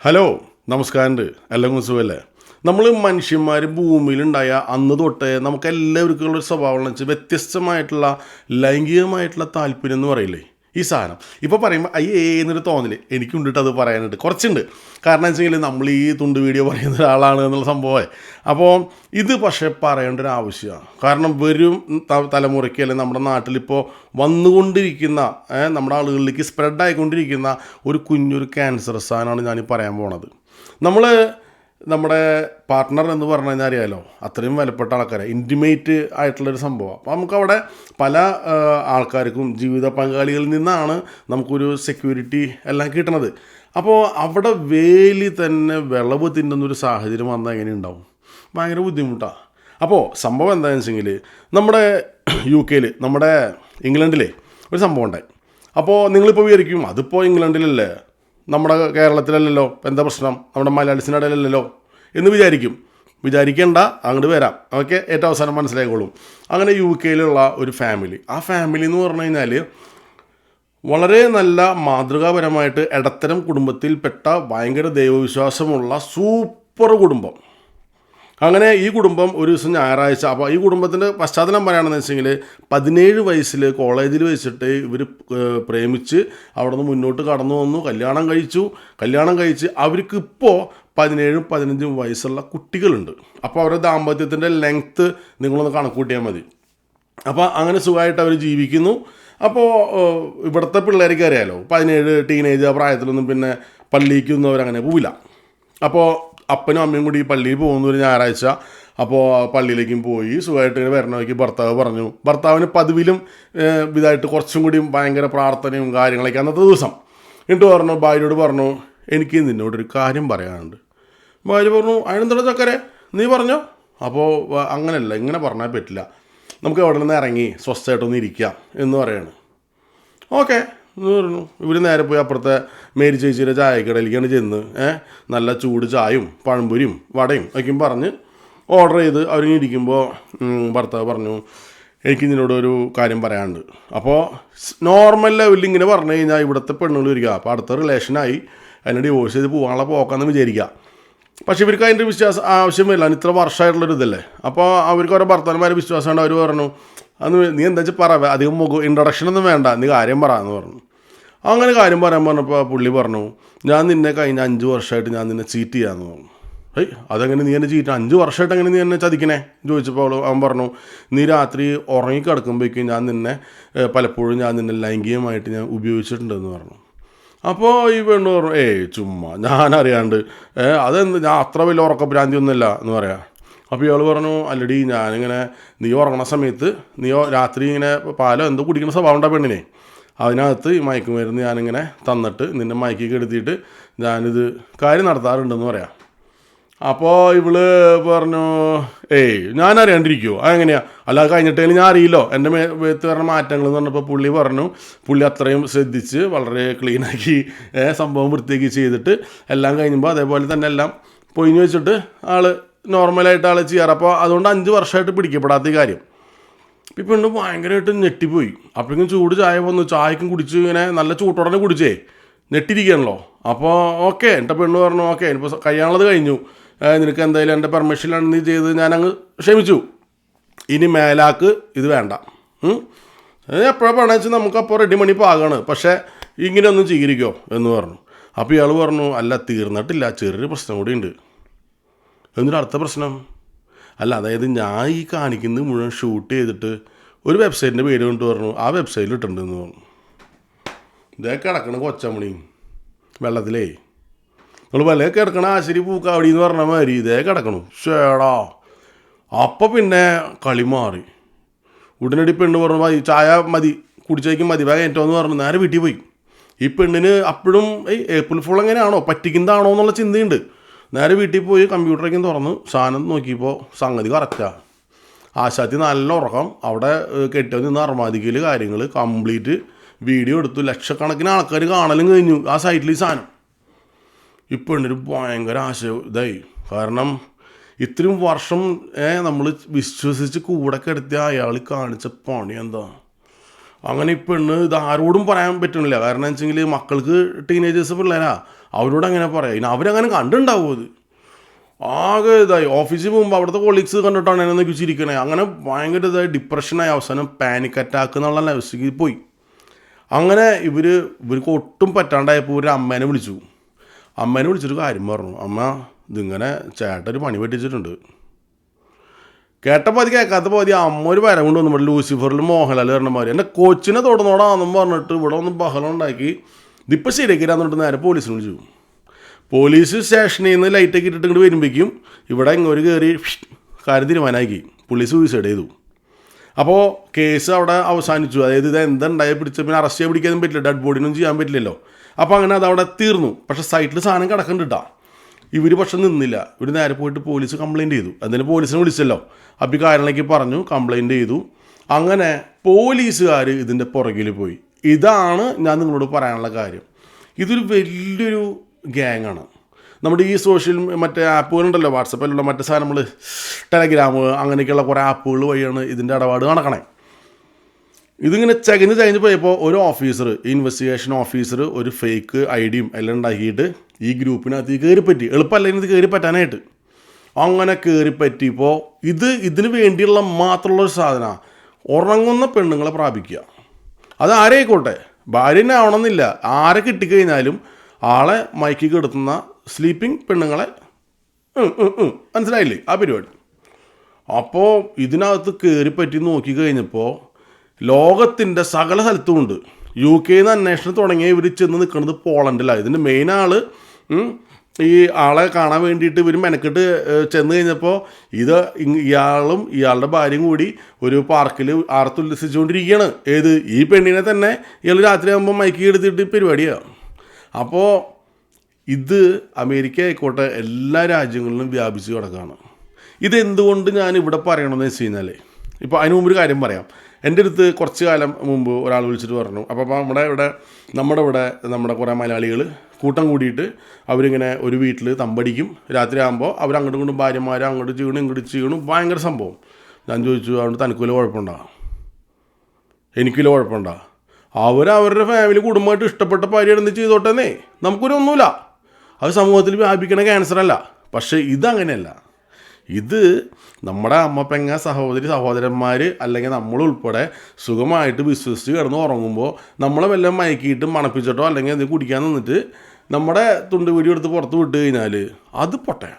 Hello നമസ്കാരമുണ്ട് എല്ലാം സുഖമല്ലേ. നമ്മൾ മനുഷ്യന്മാർ ഭൂമിയിലുണ്ടായ അന്ന് തൊട്ടേ നമുക്ക് എല്ലാവർക്കും ഉള്ളൊരു സ്വഭാവം എന്ന് വെച്ചാൽ വ്യത്യസ്തമായിട്ടുള്ള ലൈംഗികമായിട്ടുള്ള താല്പര്യം എന്ന് പറയില്ലേ ഈ സാധനം. ഇപ്പോൾ പറയുമ്പോൾ എന്നൊരു തോന്നല് എനിക്കുണ്ടിട്ട് അത് പറയാനുണ്ട് കുറച്ചുണ്ട്. കാരണം വെച്ചെങ്കിൽ നമ്മൾ ഈ തുണ്ട് വീഡിയോ പറയുന്ന ഒരാളാണ് എന്നുള്ള സംഭവമേ. അപ്പോൾ ഇത് പക്ഷേ പറയേണ്ട ഒരു ആവശ്യമാണ്. കാരണം വരും തലമുറയ്ക്ക് അല്ലെങ്കിൽ നമ്മുടെ നാട്ടിലിപ്പോൾ വന്നുകൊണ്ടിരിക്കുന്ന നമ്മുടെ ആളുകളിലേക്ക് സ്പ്രെഡ് ആയിക്കൊണ്ടിരിക്കുന്ന ഒരു കുഞ്ഞൊരു ക്യാൻസർ സാധനമാണ് ഞാനീ പറയാൻ പോണത്. നമ്മുടെ പാർട്ട്ണർ എന്ന് പറഞ്ഞു കഴിഞ്ഞാൽ അറിയാമല്ലോ, അത്രയും വിലപ്പെട്ട ആൾക്കാരെ ഇൻറ്റിമേറ്റ് ആയിട്ടുള്ളൊരു സംഭവം. അപ്പോൾ നമുക്കവിടെ പല ആൾക്കാർക്കും ജീവിത പങ്കാളികളിൽ നിന്നാണ് നമുക്കൊരു സെക്യൂരിറ്റി എല്ലാം കിട്ടണത്. അപ്പോൾ അവിടെ വേലി തന്നെ വിളവ് തിന്നുന്നൊരു സാഹചര്യം വന്നാൽ എങ്ങനെ ഉണ്ടാവും? ഭയങ്കര ബുദ്ധിമുട്ടാണ്. അപ്പോൾ സംഭവം എന്താണെന്ന് വെച്ചെങ്കിൽ നമ്മുടെ UK നമ്മുടെ ഇംഗ്ലണ്ടിലെ ഒരു സംഭവം ഉണ്ടായി. അപ്പോൾ നിങ്ങളിപ്പോൾ വിചാരിക്കും അതിപ്പോൾ ഇംഗ്ലണ്ടിലല്ലേ, നമ്മുടെ കേരളത്തിലല്ലല്ലോ, എന്താ പ്രശ്നം, നമ്മുടെ മലയാളീസിൻ്റെ ഇടയിലല്ലല്ലോ എന്ന് വിചാരിക്കേണ്ട, അങ്ങോട്ട് വരാം. ഓക്കെ, ഏറ്റവും അവസാനം മനസ്സിലായിക്കോളും. അങ്ങനെ UK ഒരു ഫാമിലി, ആ ഫാമിലി എന്ന് പറഞ്ഞു കഴിഞ്ഞാൽ വളരെ നല്ല മാതൃകാപരമായിട്ട് ഇടത്തരം കുടുംബത്തിൽപ്പെട്ട ഭയങ്കര ദൈവവിശ്വാസമുള്ള സൂപ്പർ കുടുംബം. അങ്ങനെ ഈ കുടുംബം ഒരു ദിവസം ഞായറാഴ്ച, അപ്പോൾ ഈ കുടുംബത്തിൻ്റെ പശ്ചാത്തലം പറയുകയാണെന്ന് വെച്ചെങ്കിൽ 17 വയസ്സിൽ കോളേജിൽ വെച്ചിട്ട് ഇവർ പ്രേമിച്ച് അവിടെ നിന്ന് മുന്നോട്ട് കടന്നു വന്നു, കല്യാണം കഴിച്ച് അവർക്ക് ഇപ്പോൾ 17-15 വയസ്സുള്ള കുട്ടികളുണ്ട്. അപ്പോൾ അവരുടെ ദാമ്പത്യത്തിൻ്റെ ലെങ്ത്ത് നിങ്ങളൊന്ന് കണക്ക് കൂട്ടിയാൽ മതി. അപ്പോൾ അങ്ങനെ സുഖമായിട്ട് അവർ ജീവിക്കുന്നു. അപ്പോൾ ഇവിടുത്തെ പിള്ളേർക്ക് അറിയാമല്ലോ, 17 ടീനേജ് പ്രായത്തിലൊന്നും പിന്നെ പള്ളിക്കൊന്നും അവരങ്ങനെ പോവില്ല. അപ്പോൾ അപ്പനും അമ്മയും കൂടി പള്ളിയിൽ പോകുന്ന ഒരു ഞായറാഴ്ച. അപ്പോൾ പള്ളിയിലേക്കും പോയി സുഖമായിട്ട് ഇങ്ങനെ വരണമാക്കി ഭർത്താവ് പറഞ്ഞു. ഭർത്താവിന് പതിവിലും ഇതായിട്ട് കുറച്ചും കൂടി ഭയങ്കര പ്രാർത്ഥനയും കാര്യങ്ങളൊക്കെ അന്നത്തെ ദിവസം. എന്നിട്ട് ഭാര്യയോട് പറഞ്ഞു, എനിക്ക് നിന്നോടൊരു കാര്യം പറയാനുണ്ട്. ഭാര്യ പറഞ്ഞു, അതിനെന്താ ചക്കരെ, നീ പറഞ്ഞോ. അപ്പോൾ അങ്ങനെയല്ല, ഇങ്ങനെ പറഞ്ഞാൽ പറ്റില്ല, നമുക്ക് അവിടെ നിന്ന് ഇറങ്ങി സ്വസ്ഥമായിട്ടൊന്ന് ഇരിക്കാം എന്ന് പറയാണ്. ഓക്കെ എന്ന് പറഞ്ഞു. ഇവർ നേരെ പോയി അപ്പുറത്തെ മേരി ചേച്ചിയുടെ ചായക്കടയിലേക്കാണ് ചെന്ന് നല്ല ചൂട് ചായയും പഴംപൊരിയും വടയും ഒക്കെയും പറഞ്ഞ് ഓർഡർ ചെയ്ത് അവരിരിക്കുമ്പോൾ ഭർത്താവ് പറഞ്ഞു, എനിക്ക് ഇതിനോടൊരു കാര്യം പറയാനുണ്ട്. അപ്പോൾ നോർമൽ ലെവലിൽ ഇങ്ങനെ പറഞ്ഞു കഴിഞ്ഞാൽ ഇവിടുത്തെ പെണ്ണുകൾ വരിക, അപ്പോൾ അടുത്ത റിലേഷനായി അതിനെ ഡിവോഴ്സ് ചെയ്ത് പോകാനുള്ള പോക്കാന്ന് വിചാരിക്കുക. പക്ഷേ ഇവർക്ക് അതിൻ്റെ വിശ്വാസം ആവശ്യം വരില്ല, ഇത്ര വർഷമായിട്ടുള്ളൊരു ഇതല്ലേ. അപ്പോൾ അവർക്ക് ഓരോ ഭർത്താക്കന്മാരെ വിശ്വാസമുണ്ട്. അവർ പറഞ്ഞു, അന്ന് നീ എന്താ വെച്ചാൽ പറ, അധികം ഇൻട്രൊഡക്ഷനൊന്നും വേണ്ട, നീ കാര്യം പറ എന്ന് പറഞ്ഞു. അങ്ങനെ കാര്യം പറയാൻ പറഞ്ഞപ്പോൾ പുള്ളി പറഞ്ഞു, ഞാൻ നിന്നെ കഴിഞ്ഞ 5 വർഷമായിട്ട് ഞാൻ നിന്നെ ചീറ്റ് ചെയ്യാമെന്ന് പറഞ്ഞു. അതെങ്ങനെ നീ എന്നെ ചീറ്റ്, 5 വർഷമായിട്ട് എങ്ങനെ നീ എന്നെ ചതിക്കണേ ചോദിച്ചപ്പോൾ അവൻ പറഞ്ഞു, നീ രാത്രി ഉറങ്ങിക്കിടക്കുമ്പോഴേക്കും ഞാൻ നിന്നെ പലപ്പോഴും ലൈംഗികമായിട്ട് ഞാൻ ഉപയോഗിച്ചിട്ടുണ്ടെന്ന് പറഞ്ഞു. അപ്പോൾ ഈ പെണ്ണ് പറഞ്ഞു, ചുമ്മാ ഞാനറിയാണ്ട് അതെന്ത്, ഞാൻ അത്ര വലിയ ഉറക്കഭ്രാന്തിയൊന്നുമില്ല എന്ന് പറയാം. അപ്പോൾ ഇയാൾ പറഞ്ഞു, അല്ലടി ഞാനിങ്ങനെ നീ ഉറങ്ങണ സമയത്ത് നീ രാത്രി ഇങ്ങനെ പാലോ എന്തോ കുടിക്കുന്ന സ്വഭാവം ഉണ്ടാ പെണ്ണിനെ, അതിനകത്ത് ഈ മയക്കുമരുന്ന് ഞാനിങ്ങനെ തന്നിട്ട് നിന്നെ മയക്കി കെടുത്തിയിട്ട് ഞാനിത് കാര്യം നടത്താറുണ്ടെന്ന് പറയാം. അപ്പോൾ ഇവള് പറഞ്ഞു, ഞാൻ അറിയാണ്ടിരിക്കുമോ, അതെങ്ങനെയാണ്, അല്ലാതെ കഴിഞ്ഞിട്ടേലും ഞാൻ അറിയില്ലോ എൻ്റെ മേത്ത് പറഞ്ഞ മാറ്റങ്ങൾ എന്ന് പറഞ്ഞപ്പോൾ പുള്ളി അത്രയും ശ്രദ്ധിച്ച് വളരെ ക്ലീനാക്കി സംഭവം വൃത്തിയാക്കി ചെയ്തിട്ട് എല്ലാം കഴിയുമ്പോൾ അതേപോലെ തന്നെ എല്ലാം പൊയിഞ്ഞ് വെച്ചിട്ട് ആൾ നോർമലായിട്ട് ആൾ ചെയ്യാറ്. അപ്പോൾ അതുകൊണ്ട് 5 വർഷമായിട്ട് പിടിക്കപ്പെടാത്ത കാര്യം. ഇപ്പം പെണ്ണ് ഭയങ്കരമായിട്ട് ഞെട്ടിപ്പോയി. അപ്പോഴേക്കും ചൂട് ചായ വന്നു, ചായക്കും കുടിച്ച് ഇങ്ങനെ നല്ല ചൂട്ടോടനെ കുടിച്ചേ ഞെട്ടിരിക്കുകയാണല്ലോ. അപ്പോൾ ഓക്കെ, എൻ്റെ പെണ്ണ് പറഞ്ഞു, ഓക്കെ ഇപ്പോൾ കഴിയാനുള്ളത് കഴിഞ്ഞു, നിനക്ക് എന്തായാലും എൻ്റെ പെർമിഷനിലാണ് നീ ചെയ്ത് ഞാനങ്ങ് ക്ഷമിച്ചു, ഇനി മേലാക്ക് ഇത് വേണ്ട. എപ്പോഴാണ് പണം വെച്ചാൽ നമുക്കപ്പോൾ റെഡി മണി പാകമാണ്, പക്ഷേ ഇങ്ങനെയൊന്നും ചെയ്തിരിക്കോ എന്ന് പറഞ്ഞു. അപ്പോൾ ഇയാൾ പറഞ്ഞു, അല്ല തീർന്നിട്ടില്ല, ചെറിയൊരു പ്രശ്നം കൂടി ഉണ്ട്. എന്നിട്ട് അടുത്ത പ്രശ്നം, അല്ല അതായത് ഞാൻ ഈ കാണിക്കുന്നത് മുഴുവൻ ഷൂട്ട് ചെയ്തിട്ട് ഒരു വെബ്സൈറ്റിൻ്റെ പേര് കൊണ്ട് പറഞ്ഞു, ആ വെബ്സൈറ്റിൽ ഇട്ടുണ്ടെന്ന് പറഞ്ഞു. ഇതേ കിടക്കണ കൊച്ചമണി വെള്ളത്തിലേ, നമ്മൾ വല്ല കിടക്കണ ആശരി പൂക്കാവടി എന്ന് പറഞ്ഞ മാതിരി ഇതേ കിടക്കണു ചേടാ. അപ്പം പിന്നെ കളി മാറി. ഉടനടി പെണ്ണ് പറഞ്ഞു, ചായ മതി, കുടിച്ചേക്കും മതി, വേഗം ഏറ്റവും എന്ന് പറഞ്ഞു നേരെ വീട്ടിൽ പോയി. ഈ പെണ്ണിന് അപ്പോഴും ഏപ്രിൽ ഫുൾ എങ്ങനെയാണോ പറ്റിക്കുന്നതാണോ എന്നുള്ള ചിന്തയുണ്ട്. നേരെ വീട്ടിൽ പോയി കമ്പ്യൂട്ടറൊക്കെ തുറന്ന് സാധനം നോക്കിയപ്പോൾ സംഗതി കറക്റ്റാണ്. ആശാത്തി നല്ല ഉറക്കം, അവിടെ കെട്ടി നിന്ന് അർമാദിക്കൽ കാര്യങ്ങൾ കംപ്ലീറ്റ് വീഡിയോ എടുത്തു. ലക്ഷക്കണക്കിന് ആൾക്കാർ കാണലും കഴിഞ്ഞു ആ സൈറ്റിൽ ഈ സാധനം. ഇപ്പോൾ പെണ്ണൊരു ഭയങ്കര ഇതായി. കാരണം ഇത്രയും വർഷം നമ്മൾ വിശ്വസിച്ച് കൂടെ കിടത്തിയ അയാൾ കാണിച്ച പണി എന്താ. അങ്ങനെ ഈ പെണ്ണ് ഇത് ആരോടും പറയാൻ പറ്റണില്ല. കാരണം വെച്ചെങ്കിൽ മക്കൾക്ക് ടീനേജേഴ്സ് പിള്ളേരാ, അവരോട് അങ്ങനെ പറയാം. ഇനി അവരങ്ങനെ കണ്ടുണ്ടാവും. അത് ആകെ ഇതായി. ഓഫീസിൽ പോകുമ്പോൾ അവിടുത്തെ കൊളീഗ്സ് കണ്ടിട്ടാണ് എന്നെ ചിരിക്കണേ. അങ്ങനെ ഭയങ്കര ഇതായി ഡിപ്രഷനായി അവസാനം പാനിക് അറ്റാക്ക് എന്നുള്ള ലെവലിലേക്ക് പോയി. അങ്ങനെ ഇവർക്ക് ഒട്ടും പറ്റാണ്ടായപ്പോൾ ഒരു അമ്മേനെ വിളിച്ചു. അമ്മേനെ വിളിച്ചൊരു കാര്യം പറഞ്ഞു. അമ്മ, ഇതിങ്ങനെ ചേട്ടൊരു പണി പറ്റിച്ചിട്ടുണ്ട്. കേട്ടപ്പോൾ അത് കേൾക്കാത്ത പോതി അമ്മ ഒരു വരം കൊണ്ട് വന്നു. ഇവിടെ ലൂസിഫറിൽ മോഹൻലാൽ പറഞ്ഞമാതിരി എൻ്റെ കോച്ചിനെ തൊടുന്നോടാന്നും പറഞ്ഞിട്ട് ഇവിടെ ഒന്ന് ബഹളം ഉണ്ടാക്കി. ഇതിപ്പോൾ ശരിയാക്കിരാന്ന് പറഞ്ഞിട്ട് നേരെ പോലീസിനെ വിളിച്ചു. പോലീസ് സ്റ്റേഷനിൽ നിന്ന് ലൈറ്റൊക്കെ ഇട്ടിട്ട് ഇങ്ങോട്ട് വരുമ്പോഴേക്കും ഇവിടെ ഇങ്ങോട്ട് കയറി കാര്യം തീരുമാനമാക്കി. പുള്ളി സൂയിസൈഡ് ചെയ്തു. അപ്പോൾ കേസ് അവിടെ അവസാനിച്ചു. അതായത് ഇത് എന്തുണ്ടായി പിടിച്ച പിന്നെ അറസ്റ്റ് ചെയ്യാൻ പിടിക്കാനും പറ്റില്ല, ഡെഡ് ബോഡിയൊന്നും ചെയ്യാൻ പറ്റില്ലല്ലോ. അപ്പോൾ അങ്ങനെ അതവിടെ തീർന്നു. പക്ഷേ സൈറ്റിൽ സാധനം കിടക്കുന്നുണ്ട്. ഇവർ പക്ഷെ നിന്നില്ല. ഇവർ നേരെ പോയിട്ട് പോലീസ് കംപ്ലയിൻറ്റ് ചെയ്തു. അതിന് പോലീസിനെ വിളിച്ചല്ലോ. അപ്പോൾ ഈ കാര്യങ്ങളൊക്കെ പറഞ്ഞു, കംപ്ലയിൻറ്റ് ചെയ്തു. അങ്ങനെ പോലീസുകാർ ഇതിൻ്റെ പുറകിൽ പോയി. ഇതാണ് ഞാൻ നിങ്ങളോട് പറയാനുള്ള കാര്യം. ഇതൊരു വലിയൊരു ഗ്യാങ്ങാണ്. നമ്മുടെ ഈ സോഷ്യൽ മറ്റേ ആപ്പുകളുണ്ടല്ലോ, വാട്സപ്പിലുള്ള മറ്റേ സാധനങ്ങൾ, ടെലഗ്രാം, അങ്ങനെയൊക്കെയുള്ള കുറേ ആപ്പുകൾ വഴിയാണ് ഇതിൻ്റെ ഇടപാട് നടക്കണേ. ഇതിങ്ങനെ ചകഞ്ഞ് പോയപ്പോൾ ഒരു ഓഫീസർ, ഇൻവെസ്റ്റിഗേഷൻ ഓഫീസർ, ഒരു ഫേക്ക് ഐഡിയും എല്ലാം ഉണ്ടാക്കിയിട്ട് ഈ ഗ്രൂപ്പിനകത്ത് കയറിപ്പറ്റി. എളുപ്പമല്ല ഇത് കയറി പറ്റാനായിട്ട്. അങ്ങനെ കയറിപ്പറ്റിയപ്പോൾ ഇതിന് വേണ്ടിയുള്ള മാത്രമുള്ളൊരു സാധനമാണ് ഉറങ്ങുന്ന പെണ്ണുങ്ങളെ പ്രാപിക്കുക. അത് ആരെയായിക്കോട്ടെ, ഭാര്യനെ ആവണമെന്നില്ല. ആരെ കിട്ടിക്കഴിഞ്ഞാലും ആളെ മയക്കി കെടുത്തുന്ന സ്ലീപ്പിംഗ് പെണ്ണുങ്ങളെ, മനസ്സിലായില്ലേ ആ പരിപാടി. അപ്പോൾ ഇതിനകത്ത് കയറിപ്പറ്റി നോക്കിക്കഴിഞ്ഞപ്പോൾ ലോകത്തിൻ്റെ സകല സ്ഥലത്തുമുണ്ട്. UK അന്വേഷണം തുടങ്ങിയ ഇവർ ചെന്ന് നിൽക്കുന്നത് പോളണ്ടിലാണ്. ഇതിൻ്റെ മെയിൻ ആൾ ഈ ആളെ കാണാൻ വേണ്ടിയിട്ട് ഇവർ മെനക്കെട്ട് ചെന്ന് കഴിഞ്ഞപ്പോൾ ഇയാളും ഇയാളുടെ ഭാര്യയും കൂടി ഒരു പാർക്കിൽ ആർത്തുല്ലസിച്ചുകൊണ്ടിരിക്കുകയാണ്. ഏത് ഈ പെണ്ണിനെ തന്നെ ഇയാൾ രാത്രിയാകുമ്പോൾ മയക്കി എടുത്തിട്ട് പരിപാടിയാണ്. അപ്പോൾ ഇത് അമേരിക്ക ആയിക്കോട്ടെ എല്ലാ രാജ്യങ്ങളിലും വ്യാപിച്ച് കിടക്കുകയാണ്. ഇതെന്തുകൊണ്ട് ഞാൻ ഇവിടെ പറയണമെന്ന് വെച്ച് കഴിഞ്ഞാൽ, ഇപ്പോൾ അതിന് മുമ്പ് ഒരു കാര്യം പറയാം. എൻ്റെ അടുത്ത് കുറച്ച് കാലം മുമ്പ് ഒരാൾ വിളിച്ചിട്ട് പറഞ്ഞു, അപ്പോൾ നമ്മുടെ ഇവിടെ കുറേ മലയാളികൾ കൂട്ടം കൂടിയിട്ട് അവരിങ്ങനെ ഒരു വീട്ടിൽ തമ്പടിക്കും. രാത്രി ആകുമ്പോൾ അവർ അങ്ങോട്ടും ഇങ്ങോട്ടും ഭാര്യമാരെ അങ്ങോട്ട് ചെയ്യണം ഇങ്ങോട്ട് ചെയ്യണം, ഭയങ്കര സംഭവം. ഞാൻ ചോദിച്ചു, അതുകൊണ്ട് തനിക്കുള്ള കുഴപ്പമുണ്ടോ? എനിക്കില്ല കുഴപ്പമുണ്ടോ? അവരവരുടെ ഫാമിലി കുടുംബമായിട്ട് ഇഷ്ടപ്പെട്ട പരിപാടി എന്ത് ചെയ്തോട്ടെന്നേ, നമുക്കൊരൊന്നുമില്ല. അത് സമൂഹത്തിൽ വ്യാപിക്കണ ക്യാൻസറല്ല. പക്ഷേ ഇതങ്ങനെയല്ല. ഇത് നമ്മുടെ അമ്മ, പെങ്ങ, സഹോദരന്മാർ അല്ലെങ്കിൽ നമ്മളുൾപ്പെടെ സുഖമായിട്ട് വിശ്വസിച്ച് കിടന്ന് ഉറങ്ങുമ്പോൾ നമ്മളെ വല്ലതും മയക്കിയിട്ട് മണപ്പിച്ചിട്ടോ അല്ലെങ്കിൽ അത് കുടിക്കാൻ നിന്നിട്ട് നമ്മുടെ തുണ്ട് വീടി എടുത്ത് പുറത്ത് വിട്ട് കഴിഞ്ഞാൽ അത് പൊട്ടേ.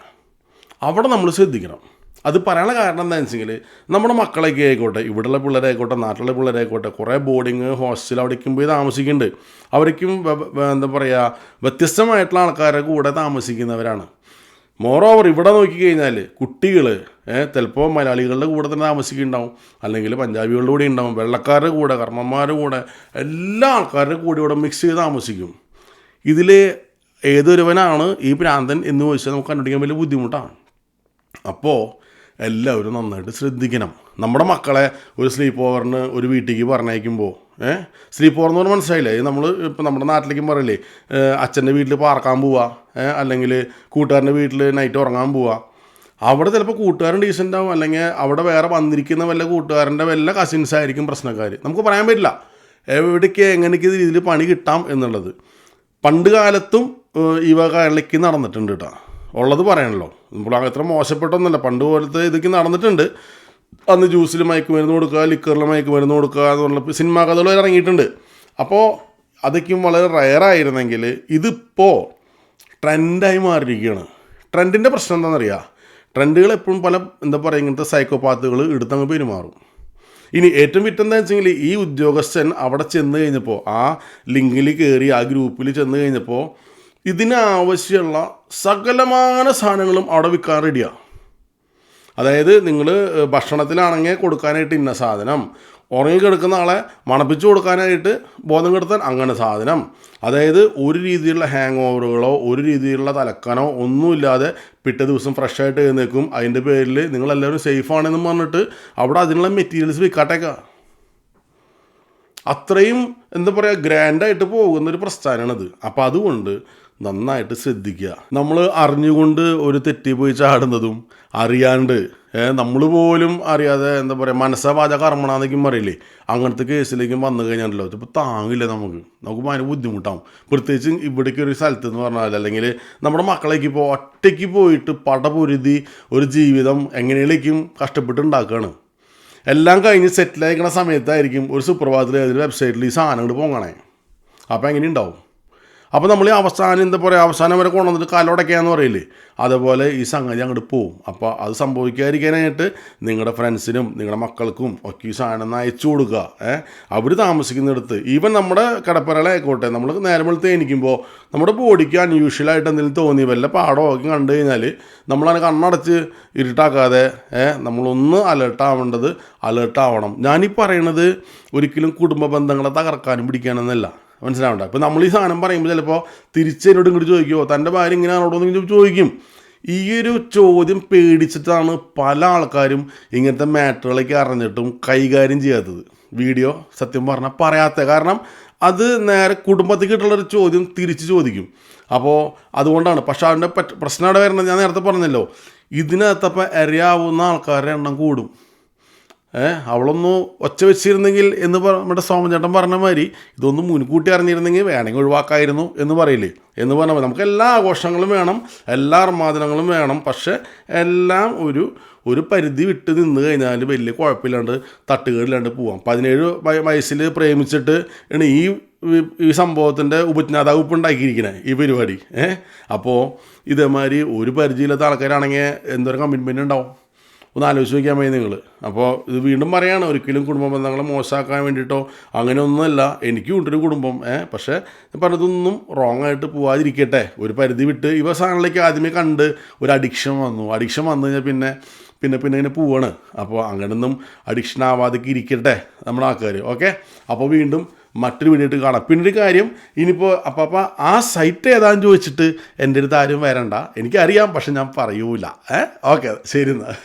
അവിടെ നമ്മൾ ശ്രദ്ധിക്കണം. അത് പറയാനുള്ള കാരണം എന്താണെന്ന് വെച്ചെങ്കിൽ, നമ്മുടെ മക്കളൊക്കെ ആയിക്കോട്ടെ, ഇവിടെയുള്ള പിള്ളേരായിക്കോട്ടെ, നാട്ടിലുള്ള പിള്ളേരായിക്കോട്ടെ, കുറേ ബോർഡിങ് ഹോസ്റ്റൽ അവിടേക്കും പോയി താമസിക്കുന്നുണ്ട്. അവർക്കും എന്താ പറയുക, വ്യത്യസ്തമായിട്ടുള്ള ആൾക്കാരുടെ കൂടെ താമസിക്കുന്നവരാണ്. മോറോവർ ഇവിടെ നോക്കിക്കഴിഞ്ഞാൽ കുട്ടികൾ ചിലപ്പോൾ മലയാളികളുടെ കൂടെ തന്നെ താമസിക്കുന്നുണ്ടാവും, അല്ലെങ്കിൽ പഞ്ചാബികളുടെ കൂടെ ഉണ്ടാവും, വെള്ളക്കാരുടെ കൂടെ, കർമ്മന്മാരുടെ കൂടെ, എല്ലാ ആൾക്കാരുടെ കൂടെ ഇവിടെ മിക്സ് ചെയ്ത് താമസിക്കും. ഇതിൽ ഏതൊരുവനാണ് ഈ പ്രാന്തൻ എന്ന് ചോദിച്ചാൽ നമുക്ക് കണ്ടുപിടിക്കാൻ വലിയ ബുദ്ധിമുട്ടാണ്. അപ്പോൾ എല്ലാവരും നന്നായിട്ട് ശ്രദ്ധിക്കണം. നമ്മുടെ മക്കളെ ഒരു സ്ലീപ്പ് ഓവറിന് ഒരു വീട്ടിലേക്ക് പറഞ്ഞയക്കുമ്പോൾ, സ്ലീപ്പ് ഓവർ എന്ന് പറഞ്ഞാൽ മനസ്സിലായില്ലേ, നമ്മൾ ഇപ്പോൾ നമ്മുടെ നാട്ടിലേക്കും പറയില്ലേ, അച്ഛൻ്റെ വീട്ടിൽ പാർക്കാൻ പോവുക, അല്ലെങ്കിൽ കൂട്ടുകാരൻ്റെ വീട്ടിൽ നൈറ്റ് ഉറങ്ങാൻ പോവുക. അവിടെ ചിലപ്പോൾ കൂട്ടുകാരൻ ഡീസൻ്റ് ആവും, അല്ലെങ്കിൽ അവിടെ വേറെ വന്നിരിക്കുന്ന വല്ല കൂട്ടുകാരൻ്റെ വല്ല കസിൻസ് ആയിരിക്കും പ്രശ്നക്കാർ. നമുക്ക് പറയാൻ പറ്റില്ല എവിടേക്ക് എങ്ങനെയൊക്കെ രീതിയിൽ പണി കിട്ടാം എന്നുള്ളത്. പണ്ട് കാലത്തും ഈ വക ഇളക്കി നടന്നിട്ടുണ്ട് കേട്ടോ, ഉള്ളത് പറയണല്ലോ. നമ്മൾ അത്ര മോശപ്പെട്ടൊന്നുമല്ല, പണ്ട് പോലത്തെ ഇതൊക്കെ നടന്നിട്ടുണ്ട്. അന്ന് ജ്യൂസിൽ മയക്കുമരുന്ന് കൊടുക്കുക, ലിക്കറിൽ മയക്കുമരുന്ന് കൊടുക്കുക എന്ന് പറഞ്ഞപ്പോൾ സിനിമാ കഥകൾ ഇറങ്ങിയിട്ടുണ്ട്. അപ്പോൾ അതൊക്കെയും വളരെ റയറായിരുന്നെങ്കിൽ ഇതിപ്പോൾ ട്രെൻഡായി മാറിയിരിക്കുകയാണ്. ട്രെൻഡിൻ്റെ പ്രശ്നം എന്താണെന്നറിയാം, ട്രെൻഡുകൾ എപ്പോഴും പല എന്താ പറയുക ഇങ്ങനത്തെ സൈക്കോപാത്തുകൾ എടുത്തങ്ങ് പെരുമാറും. ഇനി ഏറ്റവും വിറ്റെന്താണെന്ന് വെച്ചെങ്കിൽ, ഈ ഉദ്യോഗസ്ഥൻ അവിടെ ചെന്ന് കഴിഞ്ഞപ്പോൾ, ആ ലിങ്കിൽ കയറി ആ ഗ്രൂപ്പിൽ ചെന്ന് കഴിഞ്ഞപ്പോൾ ഇതിനാവശ്യമുള്ള സകലമാന സാധനങ്ങളും അവിടെ വിൽക്കാൻ റെഡിയാണ്. അതായത് നിങ്ങൾ ഭക്ഷണത്തിലാണെങ്കിൽ കൊടുക്കാനായിട്ട് ഇന്ന സാധനം, ഉറങ്ങിക്കിടക്കുന്ന ആളെ മണപ്പിച്ച് കൊടുക്കാനായിട്ട് ബോധം കെടുത്താൻ അങ്ങനെ സാധനം. അതായത് ഒരു രീതിയിലുള്ള ഹാങ് ഓവറുകളോ ഒരു രീതിയിലുള്ള തലക്കനോ ഒന്നുമില്ലാതെ പിറ്റേ ദിവസം ഫ്രഷായിട്ട് എഴുന്നേക്കും. അതിൻ്റെ പേരിൽ നിങ്ങളെല്ലാവരും സേഫാണെന്നും പറഞ്ഞിട്ട് അവിടെ അതിനുള്ള മെറ്റീരിയൽസ് വിൽക്കാട്ടേക്കാം. അത്രയും എന്താ പറയുക ഗ്രാൻഡായിട്ട് പോകുന്നൊരു പ്രസ്ഥാനമാണിത്. അപ്പോൾ അതുകൊണ്ട് നന്നായിട്ട് ശ്രദ്ധിക്കുക. നമ്മൾ അറിഞ്ഞുകൊണ്ട് ഒരു തെറ്റി പോയി ചാടുന്നതും അറിയാണ്ട് നമ്മൾ പോലും അറിയാതെ എന്താ പറയുക മനസ്സാ വാച കർമ്മണാന്നൊക്കെയും പറയില്ലേ, അങ്ങനത്തെ കേസിലേക്കും വന്നു കഴിഞ്ഞാണല്ലോ ഇപ്പോൾ താങ്ങില്ല, നമുക്ക് ഭയങ്കര ബുദ്ധിമുട്ടാവും. പ്രത്യേകിച്ച് ഇവിടേക്ക് ഒരു സ്ഥലത്ത് എന്ന് പറഞ്ഞാൽ, അല്ലെങ്കിൽ നമ്മുടെ മക്കളേക്ക് ഇപ്പോൾ ഒറ്റയ്ക്ക് പോയിട്ട് പടപൊരുതി ഒരു ജീവിതം എങ്ങനെയൊക്കെയും കഷ്ടപ്പെട്ടുണ്ടാക്കുകയാണ്. എല്ലാം കഴിഞ്ഞ് സെറ്റിലായിരിക്കണ സമയത്തായിരിക്കും ഒരു സുപ്രഭാതത്തിൽ ഏതൊരു വെബ്സൈറ്റിൽ ഈ സാധനങ്ങൾ പോങ്ങണേ. അപ്പോൾ എങ്ങനെ ഉണ്ടാവും? അപ്പോൾ നമ്മൾ ഈ അവസാനം എന്താ പറയുക, അവസാനം വരെ കൊണ്ടുവന്നിട്ട് കാലോടയ്ക്കാന്ന് പറയില്ലേ, അതേപോലെ ഈ സംഗതി അങ്ങോട്ട് പോവും. അപ്പോൾ അത് സംഭവിക്കാതിരിക്കാനായിട്ട് നിങ്ങളുടെ ഫ്രണ്ട്സിനും നിങ്ങളുടെ മക്കൾക്കും ഒക്കെ ഈ സാധനം അയച്ചു കൊടുക്കുക. അവർ താമസിക്കുന്നിടത്ത്, ഈവൻ നമ്മുടെ കിടപ്പറകളായിക്കോട്ടെ, നമ്മൾ നേരം വെളുത്ത് എണീക്കുമ്പോൾ നമ്മുടെ ബോഡിക്ക് അൺയൂഷ്വലായിട്ട് എന്തെങ്കിലും തോന്നി വല്ല പാടോ ഒക്കെ കണ്ടു കഴിഞ്ഞാൽ നമ്മളങ്ങനെ കണ്ണടച്ച് ഇരുട്ടാക്കാതെ നമ്മളൊന്ന് അലേർട്ടാവേണ്ടത് അലേർട്ടാവണം. ഞാനീ പറയണത് ഒരിക്കലും കുടുംബ ബന്ധങ്ങളെ തകർക്കാനും പിടിക്കാനെന്നല്ല, മനസ്സിലാവണ്ട. ഇപ്പോൾ നമ്മൾ ഈ സാധനം പറയുമ്പോൾ ചിലപ്പോൾ തിരിച്ചതിനോട് ഇങ്ങോട്ട് ചോദിക്കുമോ, തൻ്റെ ഭാര്യ ഇങ്ങനെയാണോടോ ചോദിക്കും. ഈ ഒരു ചോദ്യം പേടിച്ചിട്ടാണ് പല ആൾക്കാരും ഇങ്ങനത്തെ മാറ്ററുകളൊക്കെ അറിഞ്ഞിട്ടും കൈകാര്യം ചെയ്യാത്തത്. വീഡിയോ സത്യം പറഞ്ഞാൽ പറയാത്ത കാരണം അത് നേരെ കുടുംബത്തിൽ കിട്ടുള്ളൊരു ചോദ്യം തിരിച്ച് ചോദിക്കും. അപ്പോൾ അതുകൊണ്ടാണ്. പക്ഷേ അതിൻ്റെ പ്രശ്നം അവിടെ വരുന്നത് ഞാൻ നേരത്തെ പറഞ്ഞല്ലോ, ഇതിനകത്തപ്പോൾ അറിയാവുന്ന ആൾക്കാരുടെ എണ്ണം കൂടും. അവളൊന്ന് ഒച്ച വെച്ചിരുന്നെങ്കിൽ എന്ന് നമ്മുടെ സോമചേട്ടൻ പറഞ്ഞ മാതിരി ഇതൊന്നും മുൻകൂട്ടി അറിഞ്ഞിരുന്നെങ്കിൽ വേണമെങ്കിൽ ഒഴിവാക്കായിരുന്നു എന്ന് പറയില്ലേ എന്ന് പറഞ്ഞാൽ നമുക്ക് എല്ലാ ആഘോഷങ്ങളും വേണം, എല്ലാ അർമാദനങ്ങളും വേണം. പക്ഷേ എല്ലാം ഒരു പരിധി വിട്ട് നിന്ന് കഴിഞ്ഞാൽ വലിയ കുഴപ്പമില്ലാണ്ട് തട്ടുകേടില്ലാണ്ട് പോവാം. 17 വയസ്സിൽ പ്രേമിച്ചിട്ട് ആണ് ഈ സംഭവത്തിൻ്റെ ഉപജ്ഞാതാവ് ഇപ്പം ഉണ്ടാക്കിയിരിക്കണേ ഈ പരിപാടി. അപ്പോൾ ഇതേമാതിരി ഒരു പരിചയമില്ലാത്ത ആൾക്കാരാണെങ്കിൽ എന്തോരം കമ്മിറ്റ്മെൻറ്റ് ഉണ്ടാവും, ഒന്ന് ആലോചിച്ച് നോക്കിയാൽ മതി നിങ്ങൾ. അപ്പോൾ ഇത് വീണ്ടും പറയുകയാണ്, ഒരിക്കലും കുടുംബ ബന്ധങ്ങളെ മോശമാക്കാൻ വേണ്ടിയിട്ടോ അങ്ങനെയൊന്നുമല്ല. എനിക്കും ഉണ്ടൊരു കുടുംബം. പക്ഷേ പറഞ്ഞതൊന്നും റോങ് ആയിട്ട് പോവാതിരിക്കട്ടെ. ഒരു പരിധി വിട്ട് ഇവ സാധനങ്ങളിലേക്ക് ആദ്യമേ കണ്ട് ഒരു അഡിക്ഷൻ വന്നു കഴിഞ്ഞാൽ പിന്നെ ഇങ്ങനെ പോവാണ്. അപ്പോൾ അങ്ങനെയൊന്നും അഡിക്ഷൻ ആവാതൊക്കെ ഇരിക്കട്ടെ നമ്മുടെ ആൾക്കാർ. ഓക്കെ, അപ്പോൾ വീണ്ടും മറ്റൊരു വീഡിയോ ആയിട്ട് കാണാം. പിന്നൊരു കാര്യം, ഇനിയിപ്പോൾ അപ്പം ആ സൈറ്റ് ഏതാണെന്ന് ചോദിച്ചിട്ട് എൻ്റെ അടുത്ത് ആരും വരണ്ട. എനിക്കറിയാം, പക്ഷെ ഞാൻ പറയൂല. ഓക്കെ, ശരി എന്നാൽ.